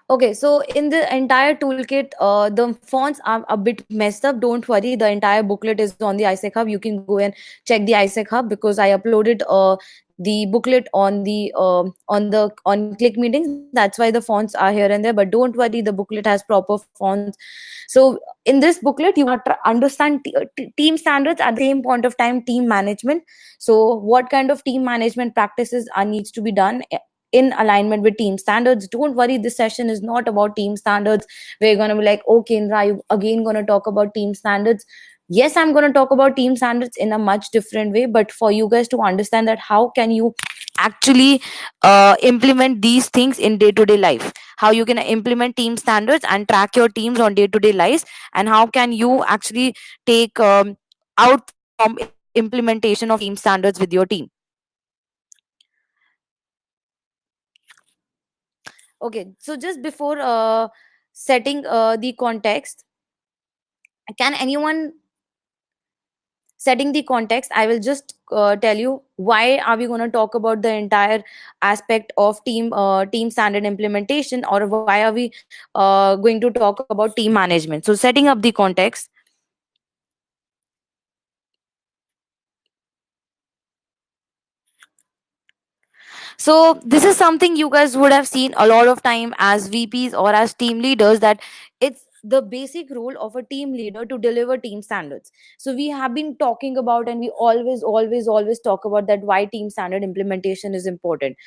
Okay, so in the entire toolkit, the fonts are a bit messed up. Don't worry, the entire booklet is on the ISEC Hub. You can go and check the ISEC Hub because I uploaded the booklet on Click Meetings. That's why the fonts are here and there. But don't worry, the booklet has proper fonts. So in this booklet, you gonna understand team standards, at the same point of time team management. So what kind of team management practices are needs to be done in alignment with team standards. Don't worry, this session is not about team standards. We're going to be like, okay, Indra, you again going to talk about team standards. Yes, I'm going to talk about team standards in a much different way, but for you guys to understand that how can you actually implement these things in day-to-day life, how you can implement team standards and track your teams on day-to-day lives, and how can you actually take out from implementation of team standards with your team. Okay, so just before setting the context, can anyone setting the context? I will just tell you why are we going to talk about the entire aspect of team standard implementation, or why are we going to talk about team management. So setting up the context. So this is something you guys would have seen a lot of time as VPs or as team leaders, that it's the basic role of a team leader to deliver team standards. So we have been talking about, and we always talk about that why team standard implementation is important.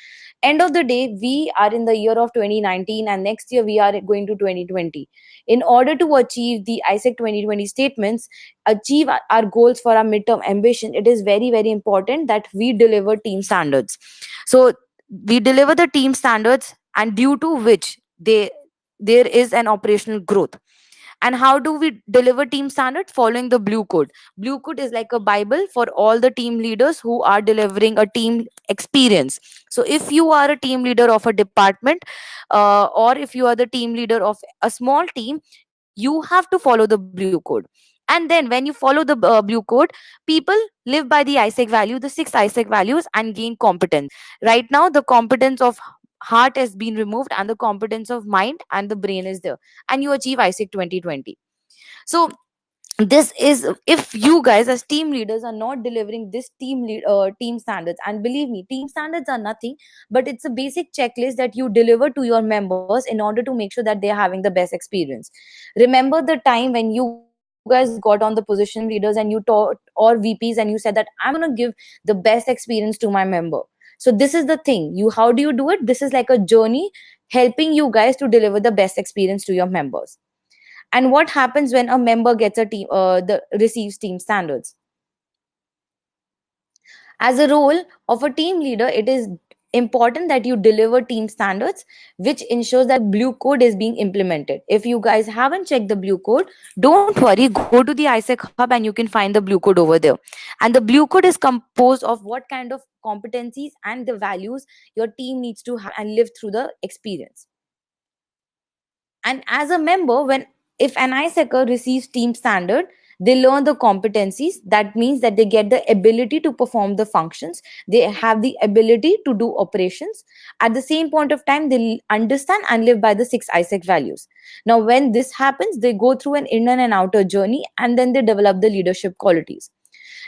End of the day, we are in the year of 2019, and next year we are going to 2020. In order to achieve the ISEC 2020 statements, achieve our goals for our midterm ambition, it is very important that we deliver team standards. So we deliver the team standards, and due to which there is an operational growth. And how do we deliver team standard? Following the blue code. Blue code is like a bible for all the team leaders who are delivering a team experience. So if you are a team leader of a department, or if you are the team leader of a small team, you have to follow the blue code. And then when you follow the blue code, people live by the ISEC value, the six ISEC values, and gain competence. Right now the competence of heart has been removed, and the competence of mind and the brain is there, and you achieve ISEC 2020. So this is, if you guys as team leaders are not delivering this team standards, and believe me, team standards are nothing but it's a basic checklist that you deliver to your members in order to make sure that they're having the best experience. Remember the time when you guys got on the position leaders and you taught, or VPs, and you said that I'm going to give the best experience to my member. So this is the thing, you, how do you do it? This is like a journey helping you guys to deliver the best experience to your members. And what happens when a member gets a team the receives team standards? As a role of a team leader, it is important that you deliver team standards, which ensures that blue code is being implemented. If you guys haven't checked the blue code, don't worry, go to the ISEC Hub and you can find the blue code over there. And the blue code is composed of what kind of competencies and the values your team needs to have and live through the experience. And as a member, when if an ISECer receives team standard, they learn the competencies. That means that they get the ability to perform the functions. They have the ability to do operations. At the same point of time, they understand and live by the six ISEC values. Now, when this happens, they go through an inner and outer journey, and then they develop the leadership qualities.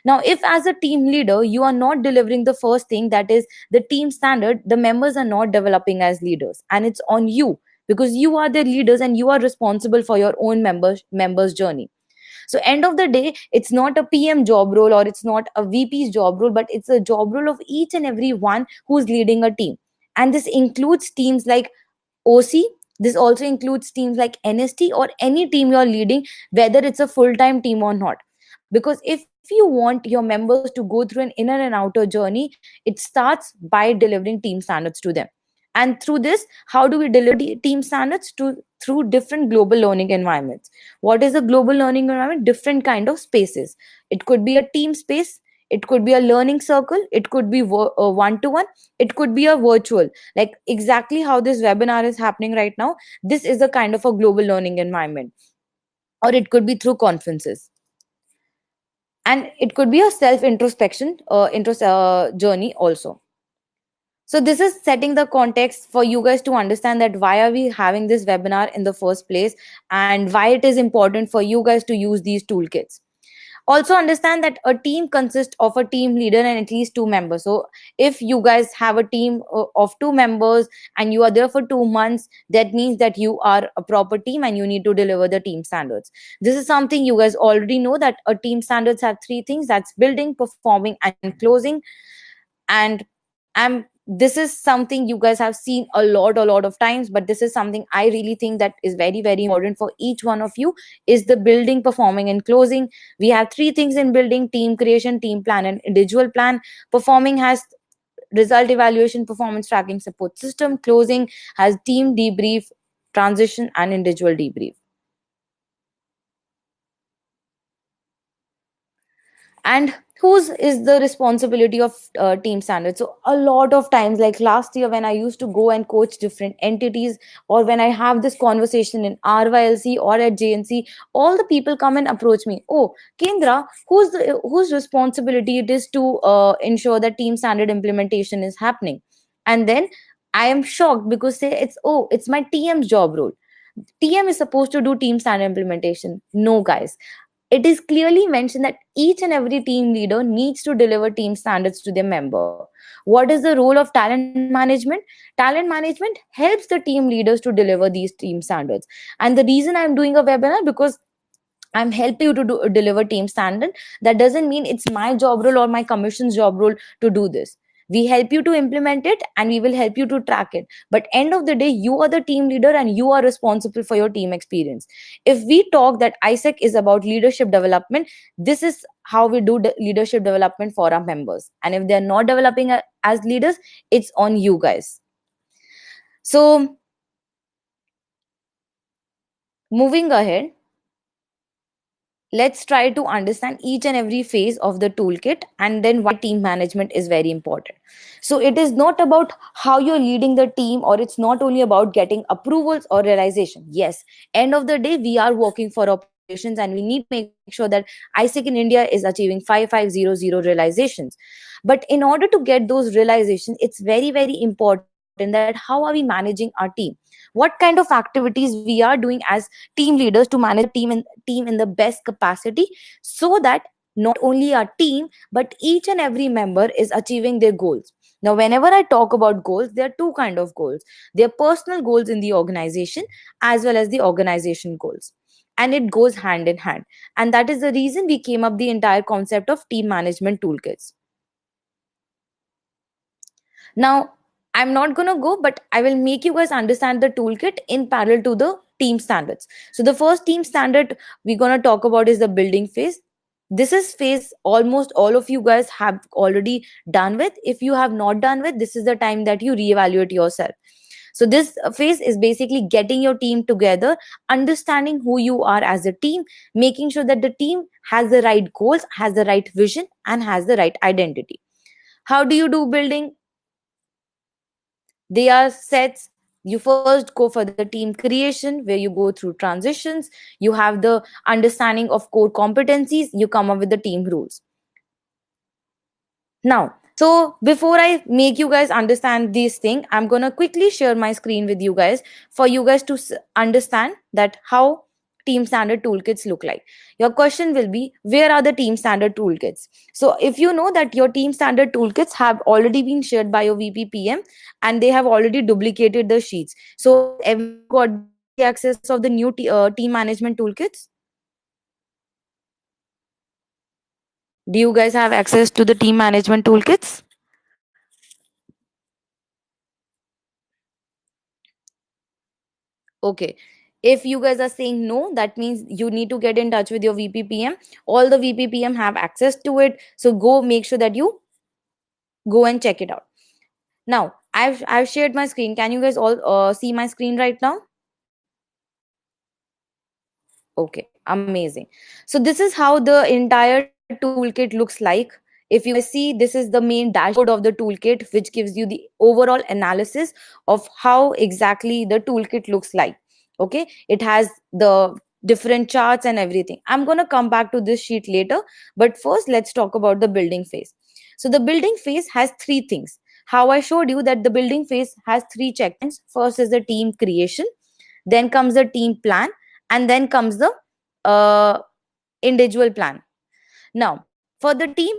Now, if as a team leader, you are not delivering the first thing, that is the team standard, the members are not developing as leaders. And it's on you, because you are the leaders and you are responsible for your own members journey. So end of the day, it's not a PM job role, or it's not a VP's job role, but it's a job role of each and every one who's leading a team. And this includes teams like OC. This also includes teams like NST, or any team you're leading, whether it's a full-time team or not. Because if you want your members to go through an inner and outer journey, it starts by delivering team standards to them. And through this, how do we deliver team standards? Through different global learning environments. What is a global learning environment? Different kind of spaces. It could be a team space, it could be a learning circle, it could be one to one, it could be a virtual, like exactly how this webinar is happening right now. This is a kind of a global learning environment. Or it could be through conferences, and it could be a self introspection journey also. So this is setting the context for you guys to understand that why are we having this webinar in the first place, and why it is important for you guys to use these toolkits. Also understand that a team consists of a team leader and at least two members. So if you guys have a team of two members and you are there for 2 months, that means that you are a proper team and you need to deliver the team standards. This is something you guys already know, that a team standards have three things: that's building, performing, and closing. And this is something you guys have seen a lot of times, but this is something I really think that is very very important for each one of you, is the building, performing, and closing. We have three things in building: team creation, team plan, and individual plan. Performing has result evaluation, performance tracking, support system. Closing has team debrief, transition, and individual debrief. And whose is the responsibility of team standards? So a lot of times, like last year when I used to go and coach different entities, or when I have this conversation in RYLC or at JNC, all the people come and approach me: oh Kendra, whose responsibility it is to ensure that team standard implementation is happening? And then I am shocked, because say it's my TM's job role. TM is supposed to do team standard implementation. No, guys, it is clearly mentioned that each and every team leader needs to deliver team standards to their member. What is the role of talent management? Talent management helps the team leaders to deliver these team standards. And the reason I'm doing a webinar, because I'm helping you to deliver team standard. That doesn't mean it's my job role or my commission's job role to do this. We help you to implement it and we will help you to track it. But end of the day, you are the team leader and you are responsible for your team experience. If we talk that ISEC is about leadership development, this is how we do leadership development for our members. And if they're not developing as leaders, it's on you guys. So moving ahead, let's try to understand each and every phase of the toolkit, and then why team management is very important. So it is not about how you're leading the team, or it's not only about getting approvals or realization. Yes, end of the day, we are working for operations and we need to make sure that ISEC in India is achieving 5500 realizations. But in order to get those realizations, it's very very important that how are we managing our team, what kind of activities we are doing as team leaders to manage the team in the best capacity, so that not only our team but each and every member is achieving their goals. Now whenever I talk about goals, there are two kind of goals: there are personal goals in the organization as well as the organization goals, and it goes hand in hand. And that is the reason we came up the entire concept of team management toolkits. Now, I'm not going to go, but I will make you guys understand the toolkit in parallel to the team standards. So, the first team standard we're going to talk about is the building phase. This is phase almost all of you guys have already done with. If you have not done with, this is the time that you reevaluate yourself. So, this phase is basically getting your team together, understanding who you are as a team, making sure that the team has the right goals, has the right vision, and has the right identity. How do you do building? They are sets. You first go for the team creation, where you go through transitions, you have the understanding of core competencies, you come up with the team rules. Now, so before I make you guys understand this thing, I'm going to quickly share my screen with you guys for you guys to understand that how team standard toolkits look like. Your question will be, where are the team standard toolkits? So if you know that your team standard toolkits have already been shared by your VPPM and they have already duplicated the sheets. So everyone got the access of the new team management toolkits? Do you guys have access to the team management toolkits? Okay. If you guys are saying no, that means you need to get in touch with your VPPM. All the VPPM have access to it. So go make sure that you go and check it out. Now, I've shared my screen. Can you guys all see my screen right now? Okay, amazing. So this is how the entire toolkit looks like. If you guys see, this is the main dashboard of the toolkit, which gives you the overall analysis of how exactly the toolkit looks like. Okay, it has the different charts and everything. I'm going to come back to this sheet later, but first let's talk about the building phase. So the building phase has three things. How I showed you that the building phase has three checkpoints. First is the team creation, then comes the team plan, and then comes the uh, individual plan. Now, for the team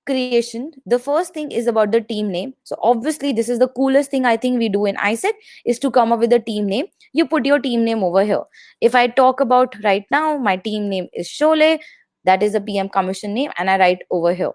creation, the first thing is about the team name. So obviously, this is the coolest thing I think we do in ISEC is to come up with a team name. You put your team name over here. If I talk about right now, my team name is Sholay. That is the PM commission name, and I write over here.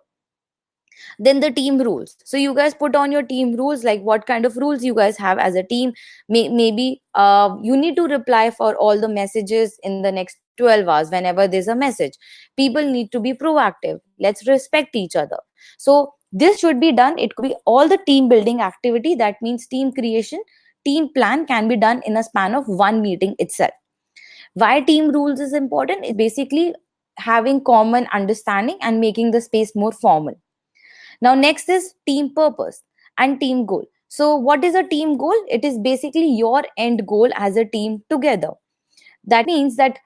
Then the team rules, so you guys put on your team rules, like what kind of rules you guys have as a team. Maybe you need to reply for all the messages in the next 12 hours. Whenever there's a message, people need to be proactive. Let's respect each other. So this should be done. It could be all the team building activity. That means team creation, team plan can be done in a span of one meeting itself. Why team rules is important is basically having common understanding and making the space more formal. Now, next is team purpose and team goal. So, what is a team goal? It is basically your end goal as a team together. That means that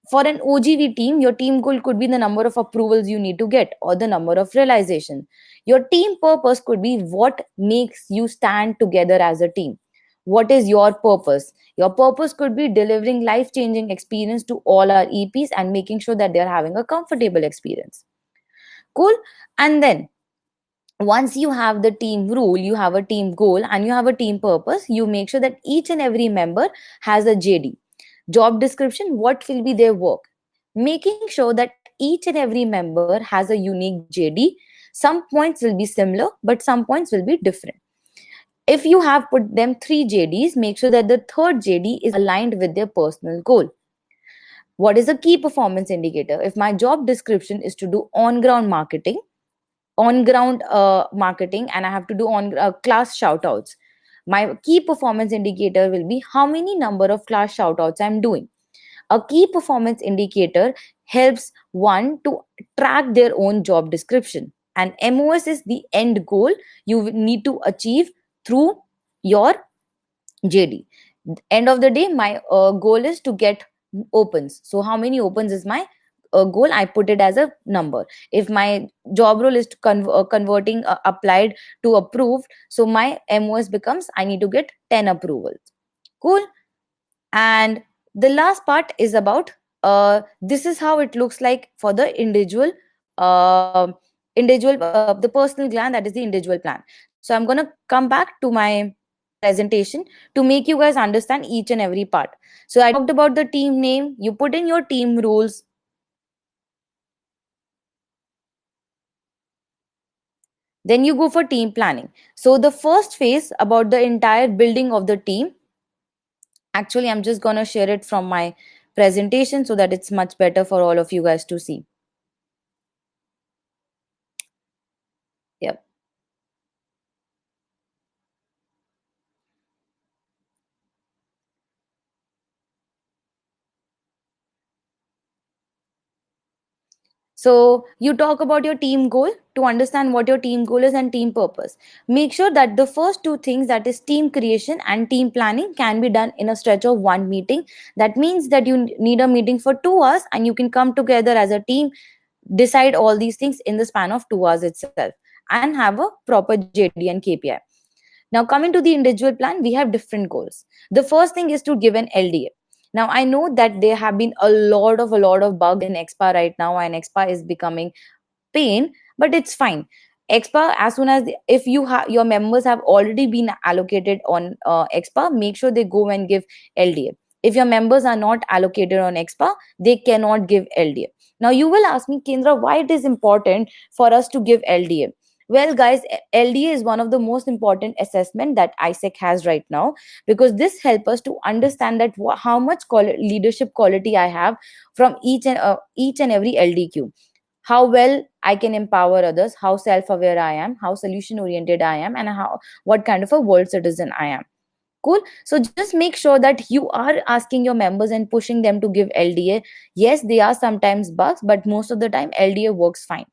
for an OGV team, your team goal could be the number of approvals you need to get or the number of realization. Your team purpose could be what makes you stand together as a team. What is your purpose? Your purpose could be delivering life changing experience to all our EPs and making sure that they're having a comfortable experience. Cool. And then once you have the team rule, you have a team goal, and you have a team purpose, you make sure that each and every member has a JD, job description, what will be their work, making sure that each and every member has a unique JD. Some points will be similar, but some points will be different. If you have put them three JDs, make sure that the third JD is aligned with their personal goal. What is a key performance indicator? If my job description is to do on ground marketing, marketing, and I have to do on class shoutouts, my key performance indicator will be how many number of class shoutouts I'm doing. A key performance indicator helps one to track their own job description, and MOS is the end goal you need to achieve through your JD. End of the day, my goal is to get opens. So how many opens is my goal? I put it as a number. If my job role is to converting applied to approved, so my MOS becomes I need to get 10 approvals. Cool. And the last part is about this is how it looks like for the uh, the personal plan, that is the individual plan. So I'm going to come back to my presentation to make you guys understand each and every part. So I talked about the team name, you put in your team rules, then you go for team planning. So the first phase about the entire building of the team, actually I'm just going to share it from my presentation so that it's much better for all of you guys to see. Yep. So you talk about your team goal to understand what your team goal is and team purpose. Make sure that the first two things, that is team creation and team planning, can be done in a stretch of one meeting. That means that you need a meeting for 2 hours and you can come together as a team, decide all these things in the span of 2 hours itself, and have a proper JD and KPI. Now, coming to the individual plan, we have different goals. The first thing is to give an LDA. Now, I know that there have been a lot of bug in expa right now, and expa is becoming pain, but it's fine. Expa, as soon as if you have your members have already been allocated on expa, make sure they go and give LDA. If your members are not allocated on expa, they cannot give LDA. Now you will ask me, Kendra, why it is important for us to give LDA? Well, guys, LDA is one of the most important assessment that ISEC has right now, because this helps us to understand that how much leadership quality I have from each and every LDQ, how well I can empower others, how self-aware I am, how solution-oriented I am, and how what kind of a world citizen I am. Cool. So just make sure that you are asking your members and pushing them to give LDA. Yes, there are sometimes bugs, but most of the time LDA works fine.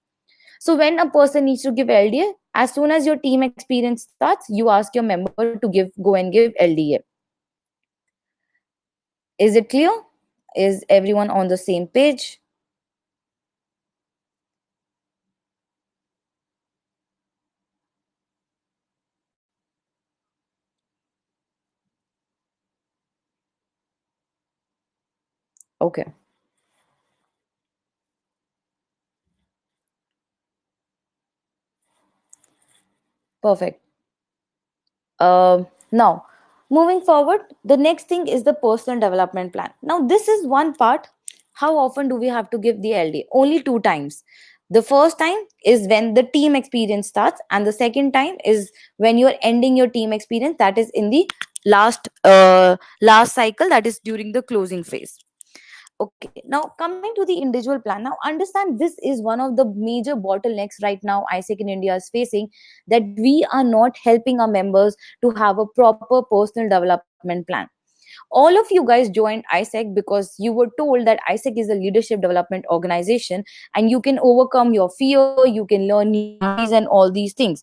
So when a person needs to give LDA, as soon as your team experience starts, you ask your member to go and give LDA. Is it clear? Is everyone on the same page? Okay, perfect. Now, moving forward, the next thing is the personal development plan. Now, this is one part. How often do we have to give the LD? Only two times. The first time is when the team experience starts, and the second time is when you're ending your team experience. That is in the last cycle. That is during the closing phase. Okay, now coming to the individual plan. Now, understand this is one of the major bottlenecks right now ISEC in India is facing, that we are not helping our members to have a proper personal development plan. All of you guys joined ISEC because you were told that ISEC is a leadership development organization and you can overcome your fear, you can learn new hobbies and all these things.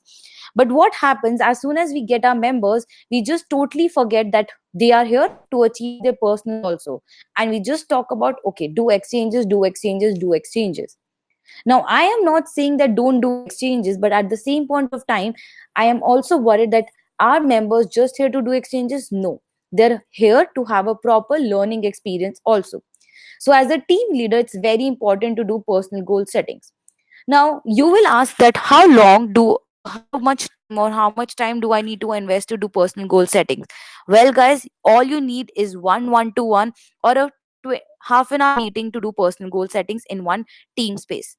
But what happens as soon as we get our members, we just totally forget that they are here to achieve their personal also. And we just talk about, okay, do exchanges, do exchanges, do exchanges. Now, I am not saying that don't do exchanges, but at the same point of time, I am also worried that are members just here to do exchanges? No, they're here to have a proper learning experience also. So, as a team leader, it's very important to do personal goal settings. Now, you will ask that how long do how much time or how much time do I need to invest to do personal goal settings? Well, guys, all you need is one to one or a half an hour meeting to do personal goal settings in one team space.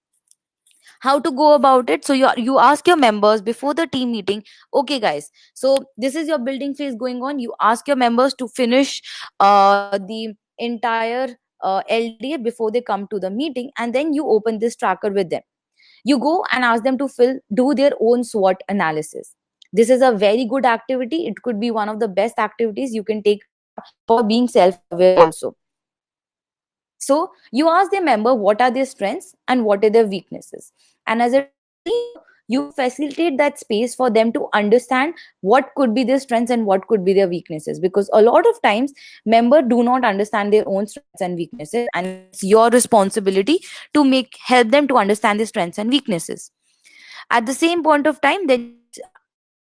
How to go about it? So you ask your members before the team meeting, okay guys, so this is your building phase going on. You ask your members to finish the entire LDA before they come to the meeting, and then you open this tracker with them. You go and ask them to do their own SWOT analysis. This is a very good activity. It could be one of the best activities you can take for being self aware also. So you ask the member what are their strengths and what are their weaknesses. And as a team leader, you facilitate that space for them to understand what could be their strengths and what could be their weaknesses. Because a lot of times, members do not understand their own strengths and weaknesses, and it's your responsibility to make help them to understand their strengths and weaknesses. At the same point of time, then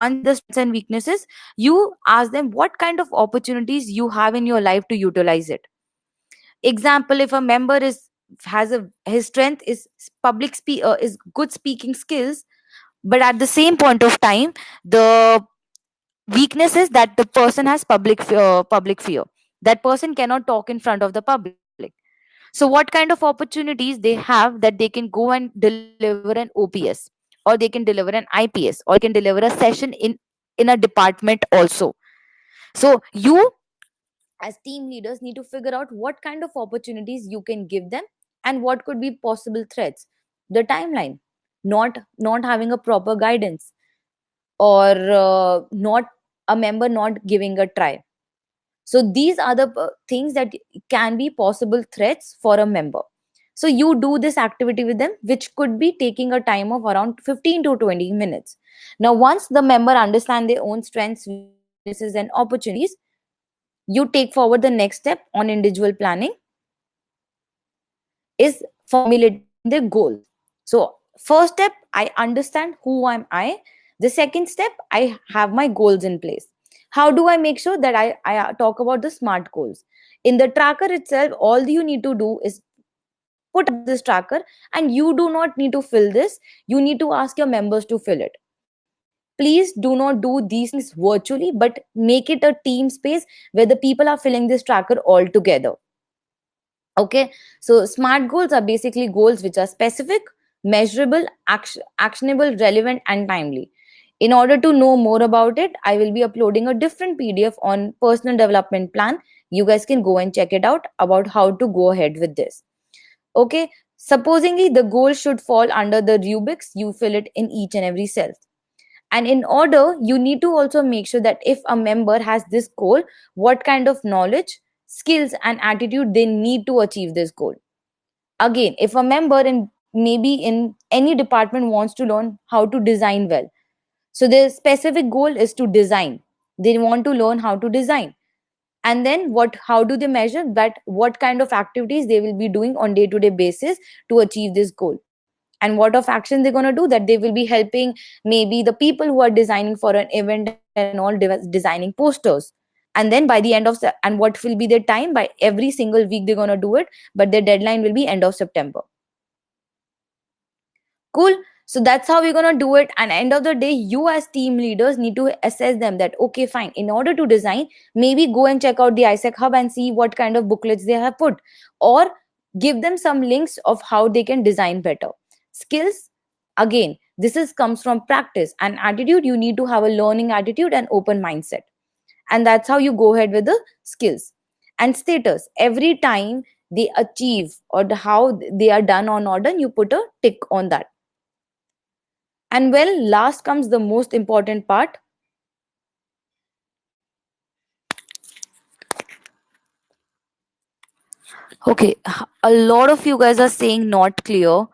once the strengths and weaknesses, you ask them what kind of opportunities you have in your life to utilize it. Example, if a member is has a his strength is is good speaking skills, but at the same point of time the weakness is that the person has public fear. That person cannot talk in front of the public. So what kind of opportunities they have that they can go and deliver an OPS, or they can deliver an IPS, or they can deliver a session in a department also. So you as team leaders need to figure out what kind of opportunities you can give them and what could be possible threats. The timeline, not having a proper guidance, or not a member not giving a try. So these are the things that can be possible threats for a member. So you do this activity with them, which could be taking a time of around 15 to 20 minutes. Now once the member understand their own strengths, weaknesses and opportunities, you take forward the next step on individual planning, is formulating the goals. So first step, I understand who am I. The second step, I have my goals in place. How do I make sure that I talk about the SMART goals? In the tracker itself, all you need to do is put up this tracker, and you do not need to fill this. You need to ask your members to fill it. Please do not do these things virtually, but make it a team space where the people are filling this tracker all together. Okay, so SMART goals are basically goals which are specific, measurable, actionable, relevant, and timely. In order to know more about it, I will be uploading a different PDF on personal development plan. You guys can go and check it out about how to go ahead with this. Okay, supposingly the goal should fall under the rubrics, you fill it in each and every cell. And in order, you need to also make sure that if a member has this goal, what kind of knowledge, skills, and attitude they need to achieve this goal. Again, if a member in maybe in any department wants to learn how to design well, so their specific goal is to design. They want to learn how to design. And then how do they measure that? What kind of activities they will be doing on day-to-day basis to achieve this goal? And what of action they're going to do, that they will be helping maybe the people who are designing for an event and all designing posters. And then by the end of and what will be their time? By every single week they're going to do it, but their deadline will be end of September. Cool. So that's how we're going to do it. And end of the day, you as team leaders need to assess them that, okay, fine, in order to design, maybe go and check out the ISEC hub and see what kind of booklets they have put, or give them some links of how they can design better. Skills, again, this is comes from practice and attitude. You need to have a learning attitude and open mindset, and that's how you go ahead with the skills. And status, every time they achieve or how they are done on order, you put a tick on that. And well, last comes the most important part. Okay, a lot of you guys are saying not clear.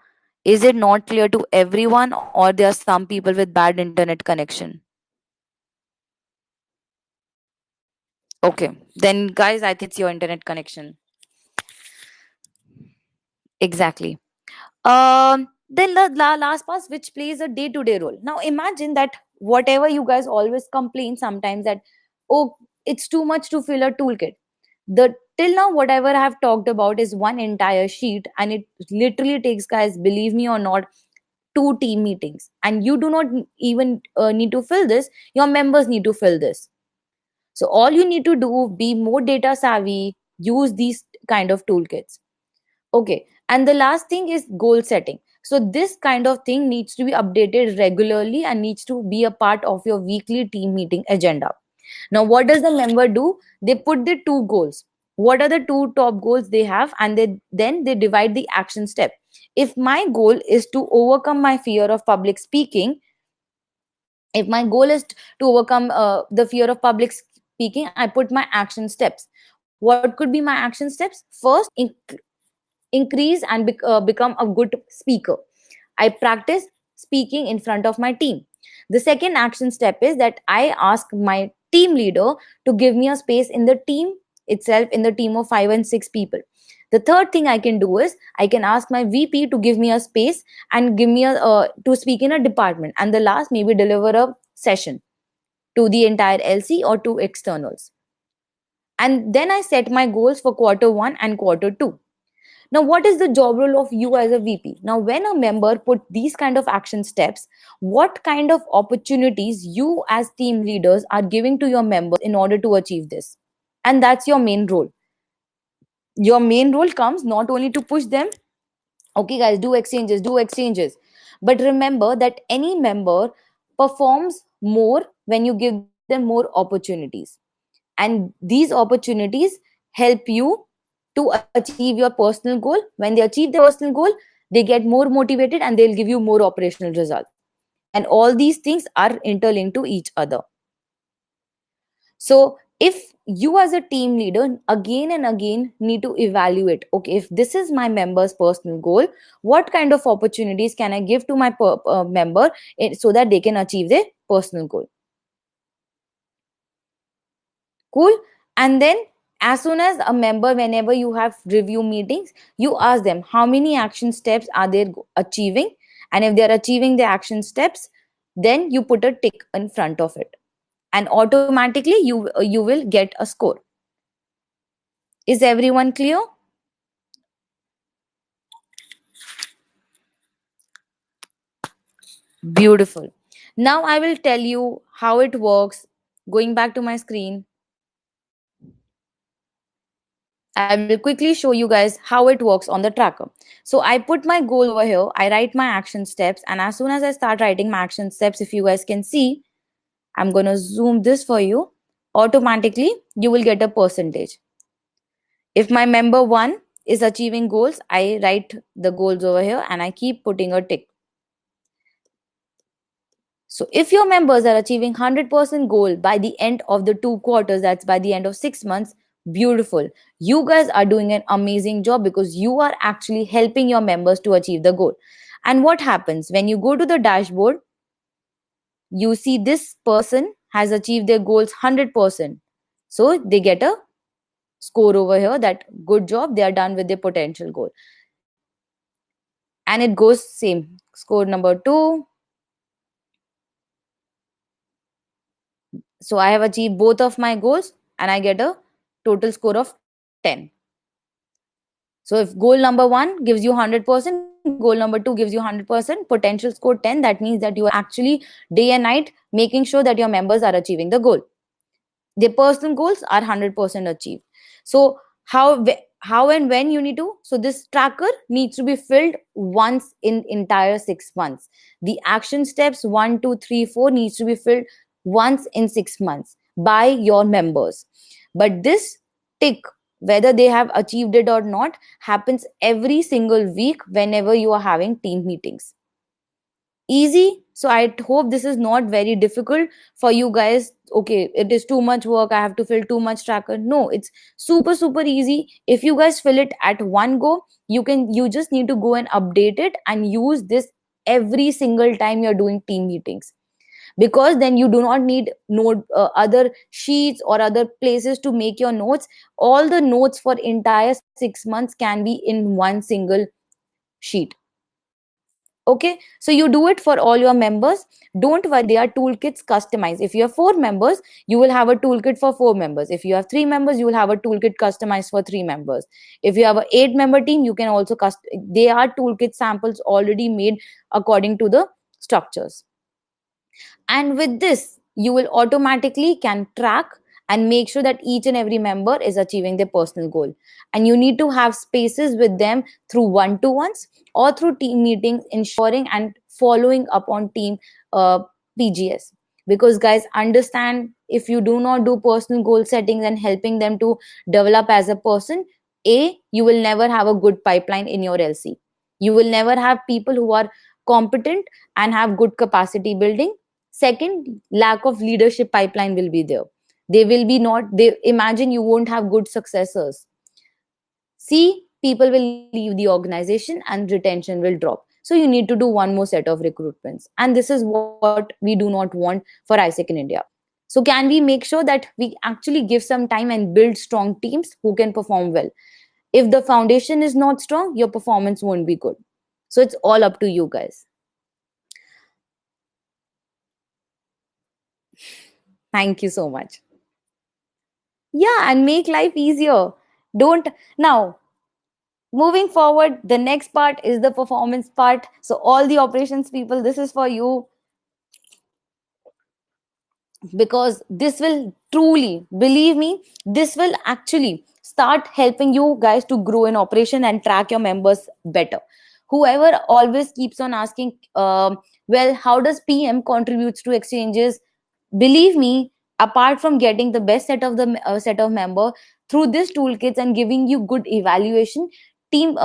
Is it not clear to everyone, or there are some people with bad internet connection? Okay, then guys, I think it's your internet connection. Exactly. Then the last part, which plays a day-to-day role. Now imagine that whatever you guys always complain sometimes that, oh, it's too much to fill a toolkit. The till now whatever I have talked about is one entire sheet, and it literally takes, guys, believe me or not, two team meetings, and you do not even need to fill this. Your members need to fill this. So all you need to do, be more data savvy, use these kind of toolkits. Okay. And the last thing is goal setting. So this kind of thing needs to be updated regularly and needs to be a part of your weekly team meeting agenda. Now, what does the member do? They put the two goals. What are the two top goals they have? And then they divide the action step. If my goal is to overcome my fear of public speaking, if my goal is to overcome the fear of public speaking, I put my action steps. What could be my action steps? First, increase and become a good speaker. I practice speaking in front of my team. The second action step is that I ask my team leader to give me a space in the team itself, in the team of 5 and 6 people. The third thing I can do is I can ask my VP to give me a space and give me a to speak in a department. And the last, maybe deliver a session to the entire LC or to externals. And then I set my goals for quarter one and quarter two. Now, what is the job role of you as a VP? Now, when a member put these kind of action steps, what kind of opportunities you as team leaders are giving to your members in order to achieve this? And that's your main role. Your main role comes not only to push them, okay, guys, do exchanges. But remember that any member performs more when you give them more opportunities. And these opportunities help you to achieve your personal goal. When they achieve their personal goal, they get more motivated and they'll give you more operational results. And all these things are interlinked to each other. So if you as a team leader again and again need to evaluate, okay, if this is my member's personal goal, what kind of opportunities can I give to my member so that they can achieve their personal goal? Cool. And then as soon as a member, whenever you have review meetings, you ask them how many action steps are they achieving, and if they're achieving the action steps, then you put a tick in front of it, and automatically you will get a score. Is everyone clear? Beautiful. Now I will tell you how it works. Going back to my screen, I will quickly show you guys how it works on the tracker. So I put my goal over here, I write my action steps, and as soon as I start writing my action steps, if you guys can see, I'm going to zoom this for you. Automatically, you will get a percentage. If my member 1 is achieving goals, I write the goals over here and I keep putting a tick. So if your members are achieving 100% goal by the end of the 2 quarters, that's by the end of 6 months, beautiful. You guys are doing an amazing job because you are actually helping your members to achieve the goal. And what happens when you go to the dashboard, you see this person has achieved their goals 100%. So they get a score over here that good job, they are done with their potential goal. And it goes same. Score number 2. So I have achieved both of my goals. and I get a total score of 10. So if goal number 1 gives you 100%, goal number 2 gives you 100%, potential score 10, that means that you are actually day and night making sure that your members are achieving the goal. Their personal goals are 100% achieved. So how and when you need to, so this tracker needs to be filled once in entire 6 months. The action steps 1 2 3 4 needs to be filled once in 6 months by your members. But this tick, whether they have achieved it or not, happens every single week whenever you are having team meetings. Easy. So I hope this is not very difficult for you guys. Okay, it is too much work, I have to fill too much tracker. No, it's super easy. If you guys fill it at one go, you just need to go and update it and use this every single time you're doing team meetings, because then you do not need note other sheets or other places to make your notes. All the notes for entire 6 months can be in one single sheet. Okay, so you do it for all your members. Don't worry, they are toolkits customized. If you have 4 members, you will have a toolkit for 4 members. If you have 3 members, you will have a toolkit customized for 3 members. If you have a 8 member team, you can also they are toolkit samples already made according to the structures. And with this, you will automatically can track and make sure that each and every member is achieving their personal goal. And you need to have spaces with them through one-to-ones or through team meetings, ensuring and following up on team uh, PGS. Because guys, understand, if you do not do personal goal settings and helping them to develop as a person, you will never have a good pipeline in your LC. You will never have people who are competent and have good capacity building. Second, lack of leadership pipeline will be there. They will be not, they imagine you won't have good successors. See, people will leave the organization and retention will drop. So you need to do one more set of recruitments. And this is what we do not want for ISEC in India. So can we make sure that we actually give some time and build strong teams who can perform well? If the foundation is not strong, your performance won't be good. So it's all up to you guys. Thank you so much. Yeah, and make life easier. Don't now, moving forward, the next part is the performance part. So all the operations people, this is for you, because this will truly, believe me, this will actually start helping you guys to grow in operation and track your members better. Whoever always keeps on asking, well, how does PM contributes to exchanges? Believe me, apart from getting the best set of the set of member through this toolkits and giving you good evaluation, team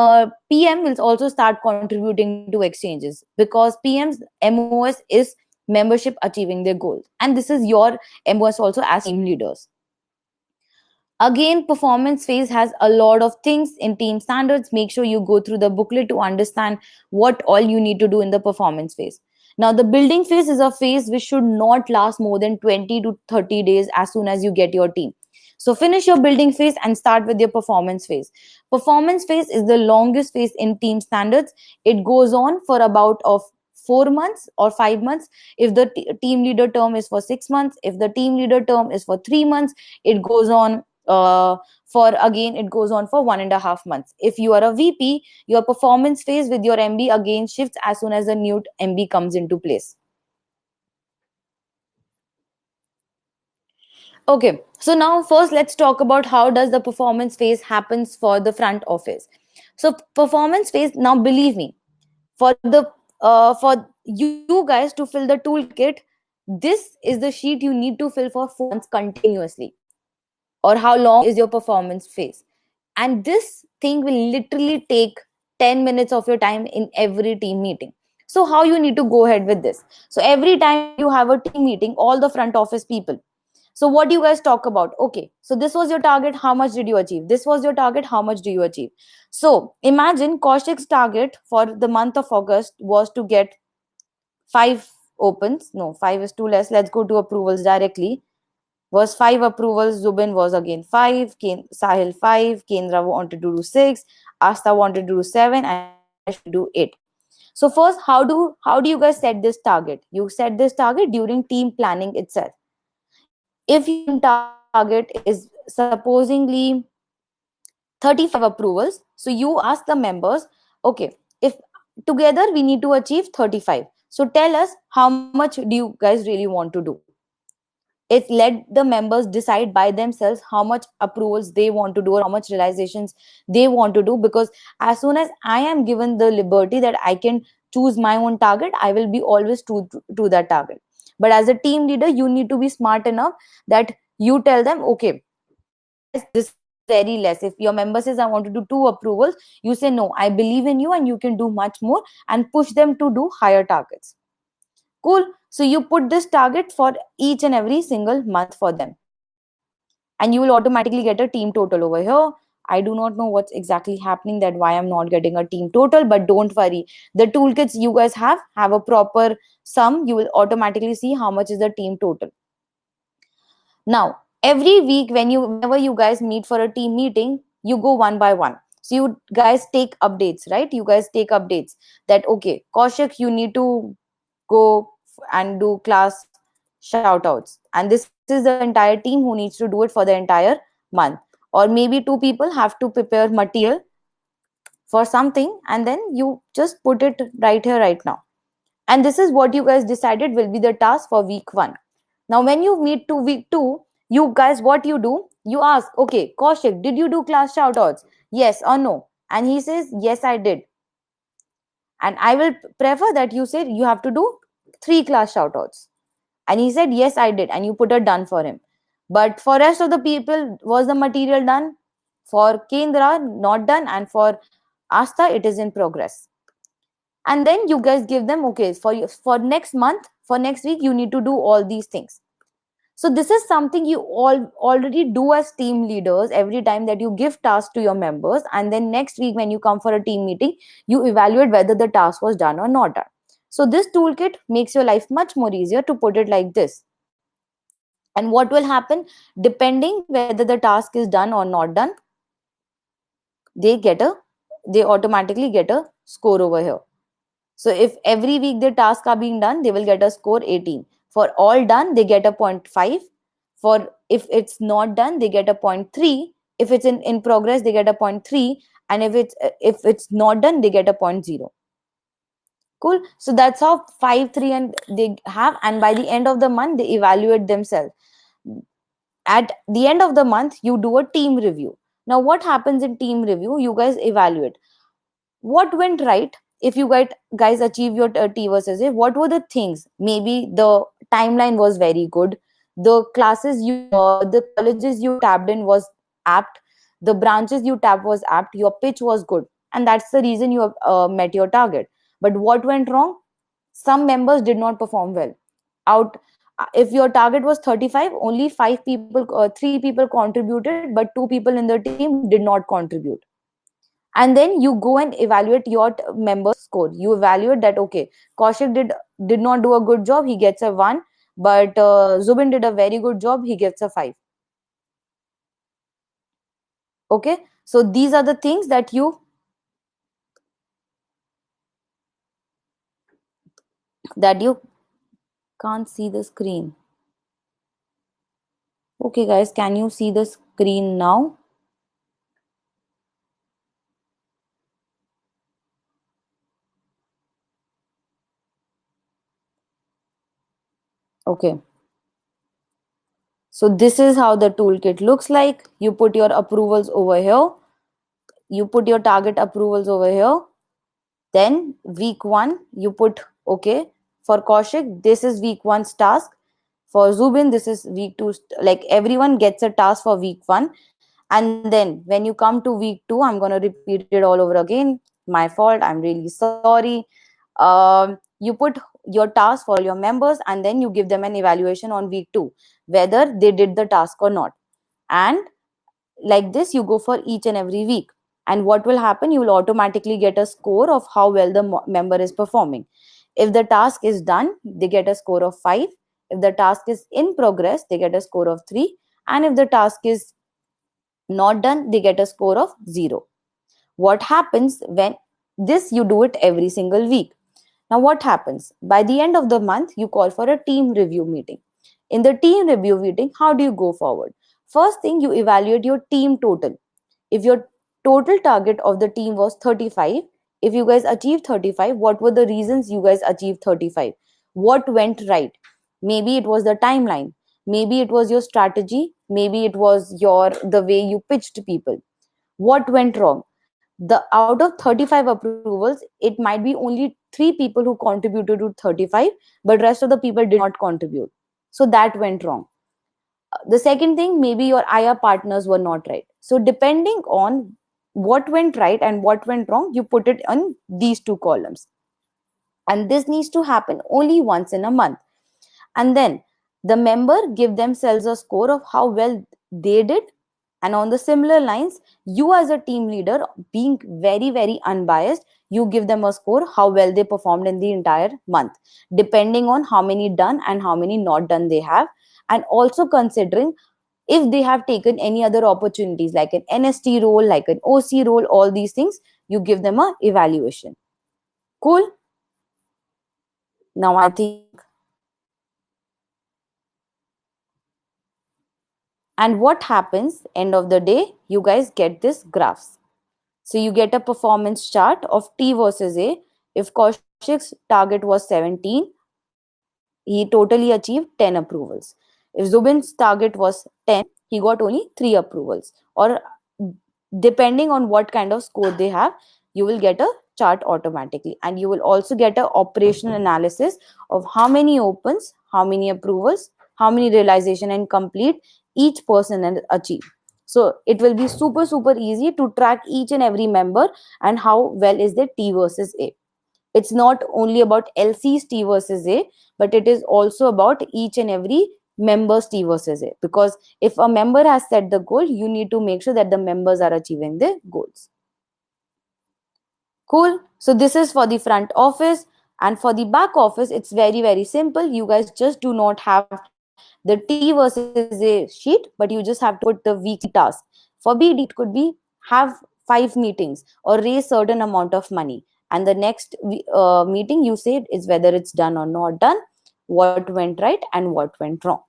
PM will also start contributing to exchanges, because PM's MOS is membership achieving their goals, and this is your MOS also as team leaders. Again, performance phase has a lot of things in team standards. Make sure you go through the booklet to understand what all you need to do in the performance phase. Now, the building phase is a phase which should not last more than 20 to 30 days as soon as you get your team. So finish your building phase and start with your performance phase. Performance phase is the longest phase in team standards. It goes on for about of 4 months or 5 months. If the team leader term is for 6 months, if the team leader term is for 3 months, it goes on for again it goes on for 1.5 months. If you are a VP, your performance phase with your MB again shifts as soon as the new MB comes into place. Okay, so now first let's talk about how does the performance phase happens for the front office. So performance phase, now believe me, for the for you guys to fill the toolkit, this is the sheet you need to fill for 4 months continuously. Or how long is your performance phase? And this thing will literally take 10 minutes of your time in every team meeting. So how you need to go ahead with this? So every time you have a team meeting, all the front office people, so what do you guys talk about? Okay, so this was your target, how much did you achieve? This was your target, how much do you achieve? So imagine Kaushik's target for the month of August was to get 5 opens. No, 5 is too less. Let's go to approvals directly. Was 5 approvals. Zubin was again 5. Sahil 5. Kendra wanted to do 6. Asta wanted to do 7, and Ash wanted to do 8. So first, how do you guys set this target? You set this target during team planning itself. If your team target target is supposedly 35 approvals. So you ask the members, okay, if together we need to achieve 35. So tell us how much do you guys really want to do. It let the members decide by themselves how much approvals they want to do or how much realizations they want to do, because as soon as I am given the liberty that I can choose my own target, I will be always true to that target. But as a team leader, you need to be smart enough that you tell them, okay guys, this is very less. If your member says I want to do 2 approvals, you say no, I believe in you and you can do much more, and push them to do higher targets. Cool. So you put this target for each and every single month for them. And you will automatically get a team total over here. I do not know what's exactly happening, that why I'm not getting a team total, but don't worry. The toolkits you guys have a proper sum. You will automatically see how much is the team total. Now, every week whenever you guys meet for a team meeting, you go one by one. So you guys take updates, right? You guys take updates that okay, Kaushik, you need to go and do class shout outs, and this is the entire team who needs to do it for the entire month. Or maybe 2 people have to prepare material for something, and then you just put it right here right now. And this is what you guys decided will be the task for week 1. Now when you meet to week 2, you guys, what you do, you ask, okay Kaushik, did you do class shout outs, yes or no? And he says yes, I did. And I will prefer that you say you have to do 3 class shout outs. And he said yes, I did, and you put a done for him. But for rest of the people, was the material done? For Kendra, not done, and for Asta, it is in progress. And then you guys give them, okay, for next month, for next week, you need to do all these things. So this is something you all already do as team leaders every time that you give tasks to your members, and then next week when you come for a team meeting, you evaluate whether the task was done or not done. So this toolkit makes your life much more easier, to put it like this. And what will happen, depending whether the task is done or not done, they get a they automatically get a score over here. So if every week the tasks are being done, they will get a score 18. For all done, they get a 0.5. For if it's not done, they get a 0.3. If it's in progress, they get a 0.3. And if it's not done, they get a 0.0. Cool. So that's how 5, 3, and they have. And by the end of the month, they evaluate themselves. At the end of the month, you do a team review. Now, what happens in team review? You guys evaluate what went right. If you guys achieve your T versus A, what were the things? Maybe the timeline was very good, the colleges you tapped in was apt, the branches you tapped was apt, your pitch was good, and that's the reason you have met your target. But what went wrong? Some members did not perform well. Out If your target was 35, only 3 people contributed, but 2 people in the team did not contribute. And then you go and evaluate your members score. You evaluate that, okay, Kaushik did not do a good job, he gets a 1. But Zubin did a very good job, he gets a 5. Okay, so these are the things that you can't see the screen. Okay guys, can you see the screen now? Okay, so this is how the toolkit looks like. You put your approvals over here, you put your target approvals over here. Then week 1, you put, okay, for Kaushik, this is week 1's task. For Zubin, this is week 2. Like everyone gets a task for week 1. And then when you come to week 2, I'm going to repeat it all over again. My fault. I'm really sorry. You put your task for your members, and then you give them an evaluation on week 2, whether they did the task or not. And like this, you go for each and every week. And what will happen, you will automatically get a score of how well the member is performing. If the task is done, they get a score of 5. If the task is in progress, they get a score of 3. And if the task is not done, they get a score of 0. What happens when this, you do it every single week. Now what happens, by the end of the month, you call for a team review meeting. In the team review meeting, how do you go forward? First thing, you evaluate your team total. If your total target of the team was 35, if you guys achieved 35, what were the reasons you guys achieved 35? What went right? Maybe it was the timeline, maybe it was your strategy, maybe it was your the way you pitched people. What went wrong? The out of 35 approvals, it might be only 3 people who contributed to 35, but rest of the people did not contribute. So that went wrong. The second thing, maybe your IR partners were not right. So depending on what went right and what went wrong, you put it on these two columns. And this needs to happen only once in a month. And then the member give themselves a score of how well they did. And on the similar lines, you as a team leader, being very, very unbiased, you give them a score how well they performed in the entire month, depending on how many done and how many not done they have. And also considering if they have taken any other opportunities like an NST role, like an OC role, all these things, you give them a evaluation. Cool. Now I think, and what happens end of the day, you guys get this graphs. So you get a performance chart of T versus A. If Kaushik's target was 17, he totally achieved 10 approvals. If Zubin's target was 10, he got only 3 approvals. Or depending on what kind of score they have, you will get a chart automatically. And you will also get a operational analysis of how many opens, how many approvals, how many realization and complete each person and achieve. So it will be super, super easy to track each and every member and how well is their T versus A. It's not only about LC's T versus A, but it is also about each and every member's T versus A. Because if a member has set the goal, you need to make sure that the members are achieving their goals. Cool. So this is for the front office. And for the back office, it's very, very simple. You guys just do not have the T versus A sheet, but you just have to put the weekly task. For BD, it could be have 5 meetings or raise certain amount of money. And the next meeting, you say is whether it's done or not done, what went right and what went wrong.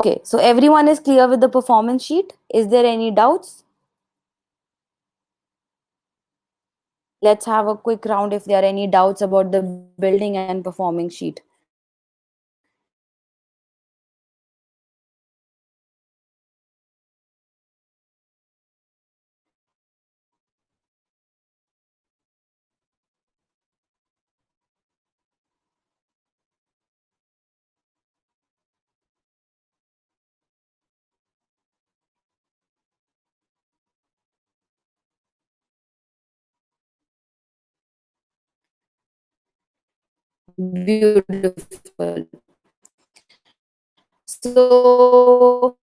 Okay, so everyone is clear with the performance sheet. Is there any doubts? Let's have a quick round if there are any doubts about the building and performing sheet. Beautiful. So